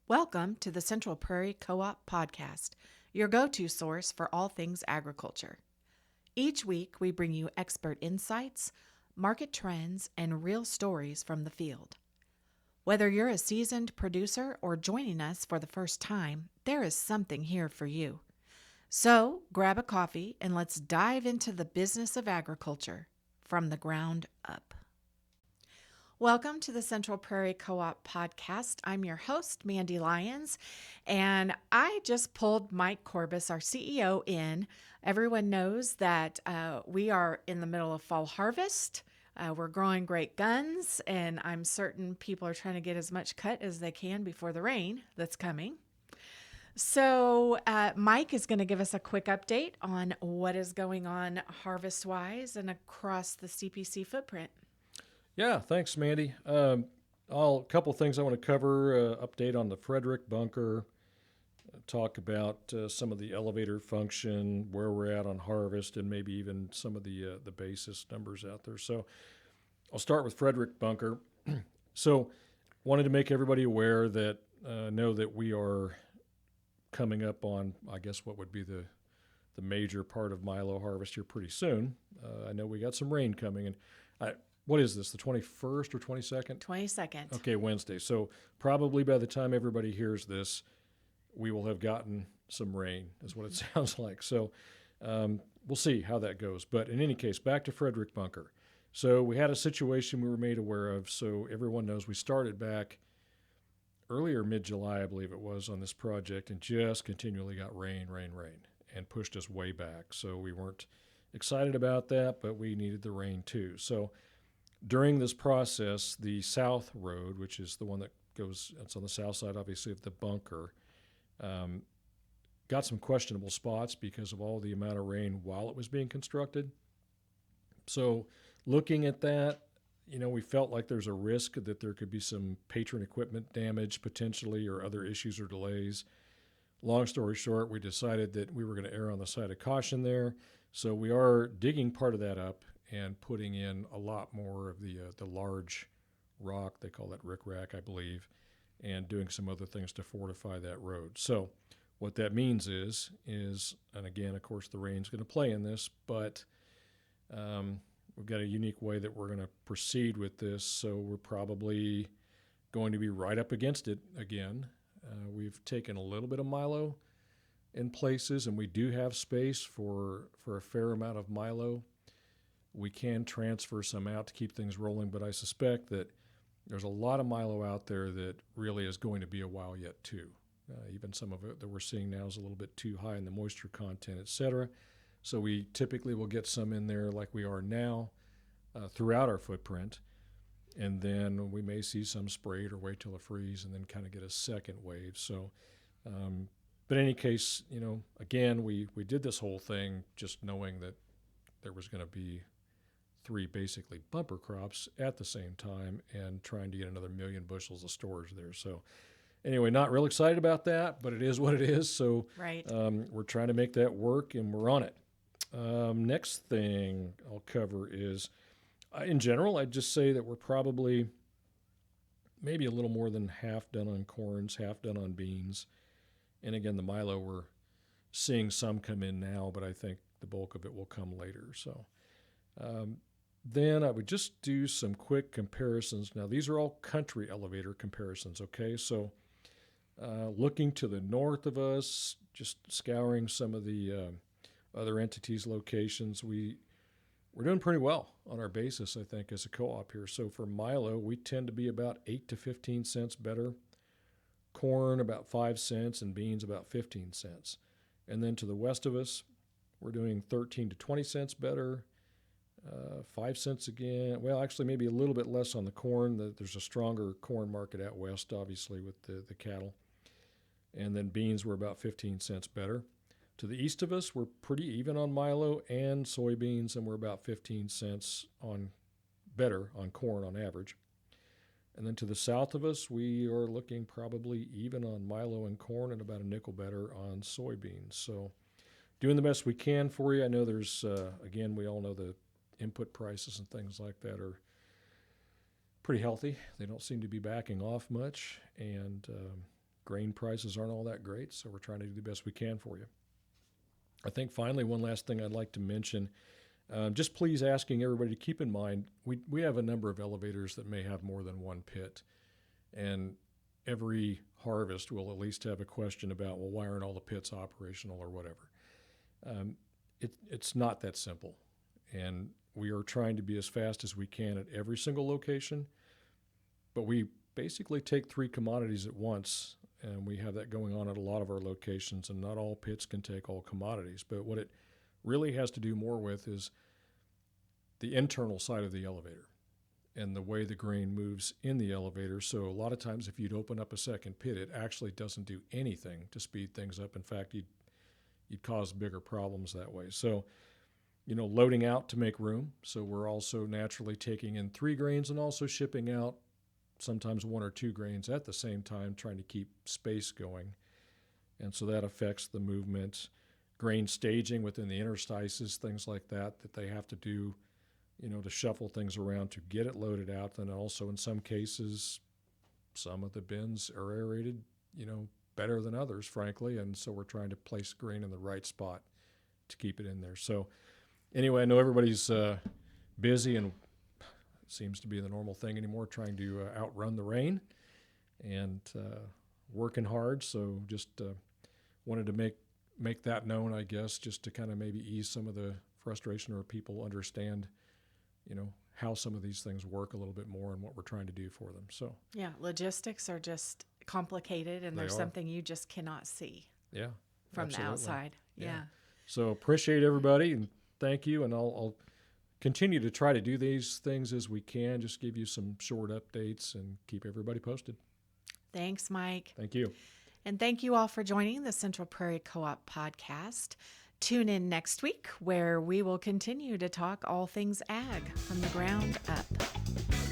Welcome to the Central Prairie Co-op Podcast, your go-to source for all things agriculture. Each week, we bring you expert insights, market trends, and real stories from the field. Whether you're a seasoned producer or joining us for the first time, there is something here for you. So, grab a coffee and let's dive into the business of agriculture from the ground up. Welcome to the Central Prairie Co-op Podcast. I'm your host, Mandy Lyons, and I just pulled Mike Corbus, our CEO, in. Everyone knows that we are in the middle of fall harvest. We're growing great guns, and I'm certain people are trying to get as much cut as they can before the rain that's coming. So Mike is going to give us a quick update on what is going on harvest-wise and across the CPC footprint. Yeah, thanks, Mandy. A couple things I want to cover. Update on the Frederick bunker. Talk about some of the elevator function, where we're at on harvest, and maybe even some of the basis numbers out there. So I'll start with Frederick bunker. So wanted to make everybody aware that know that we are coming up on, I guess, what would be the major part of milo harvest here pretty soon. I know we got some rain coming, and what is this, the 21st or 22nd? 22nd. Okay, Wednesday. So probably by the time everybody hears this, we will have gotten some rain, is what it sounds like. So we'll see how that goes. But in any case, back to Frederick bunker. So we had a situation we were made aware of. So everyone knows we started back earlier, mid-July, I believe it was, on this project, and just continually got rain, and pushed us way back. So we weren't excited about that, but we needed the rain too. So during this process, the South Road, which is the one that goes, it's on the south side, obviously, of the bunker, got some questionable spots because of all the amount of rain while it was being constructed. So looking at that, we felt like there's a risk that there could be some patron equipment damage potentially or other issues or delays. Long story short, we decided that we were going to err on the side of caution there. So we are digging part of that up and putting in a lot more of the large rock, they call that rickrack, I believe, and doing some other things to fortify that road. So what that means is, and again, of course, the rain's going to play in this, but we've got a unique way that we're going to proceed with this, so we're probably going to be right up against it again. We've taken a little bit of milo in places, and we do have space for a fair amount of milo. We can transfer some out to keep things rolling, but I suspect that there's a lot of milo out there that really is going to be a while yet too. Even some of it that we're seeing now is a little bit too high in the moisture content, et cetera. So we typically will get some in there like we are now throughout our footprint, and then we may see some sprayed or wait till it freeze and then kind of get a second wave. So, but in any case, again, we did this whole thing just knowing that there was going to be 3 basically bumper crops at the same time and trying to get another 1 million bushels of storage there. So anyway, not real excited about that, but it is what it is. So right. We're trying to make that work, and we're on it. Next thing I'll cover is, in general, I'd just say that we're probably maybe a little more than half done on corns, half done on beans. And again, the milo, we're seeing some come in now, but I think the bulk of it will come later. So then I would just do some quick comparisons. Now, these are all country elevator comparisons, okay? So looking to the north of us, just scouring some of the other entities' locations, we're doing pretty well on our basis, I think, as a co-op here. So for milo, we tend to be about 8 to 15 cents better. Corn about 5 cents, and beans about 15 cents. And then to the west of us, we're doing 13 to 20 cents better. 5 cents again. Well, actually, maybe a little bit less on the corn. There's a stronger corn market out west, obviously, with the cattle. And then beans were about 15 cents better. To the east of us, we're pretty even on milo and soybeans, and we're about 15 cents better on corn on average. And then to the south of us, we are looking probably even on milo and corn and about a nickel better on soybeans. So doing the best we can for you. I know there's, again, we all know the input prices and things like that are pretty healthy. They don't seem to be backing off much, and grain prices aren't all that great, so we're trying to do the best we can for you. I think finally, one last thing I'd like to mention, just please asking everybody to keep in mind, we have a number of elevators that may have more than one pit, and every harvest will at least have a question about, well, why aren't all the pits operational or whatever. It's not that simple, and we are trying to be as fast as we can at every single location, but we basically take 3 commodities at once, and we have that going on at a lot of our locations, and not all pits can take all commodities. But what it really has to do more with is the internal side of the elevator and the way the grain moves in the elevator. So a lot of times if you'd open up a second pit, it actually doesn't do anything to speed things up. In fact, you'd cause bigger problems that way. So, loading out to make room. So we're also naturally taking in 3 grains and also shipping out sometimes 1 or 2 grains at the same time, trying to keep space going. And so that affects the movement. Grain staging within the interstices, things like that they have to do, to shuffle things around to get it loaded out. And also in some cases, some of the bins are aerated, better than others, frankly. And so we're trying to place grain in the right spot to keep it in there. So anyway, I know everybody's busy, and it seems to be the normal thing anymore, trying to outrun the rain and working hard. So just wanted to make that known, I guess, just to kind of maybe ease some of the frustration, or people understand, how some of these things work a little bit more and what we're trying to do for them. So Yeah, logistics are just complicated, and there's something you just cannot see from absolutely. the outside. Yeah. So appreciate everybody, and thank you. And I'll continue to try to do these things as we can, just give you some short updates and keep everybody posted. Thanks, Mike. Thank you. And thank you all for joining the Central Prairie Co-op podcast. Tune in next week, where we will continue to talk all things ag from the ground up.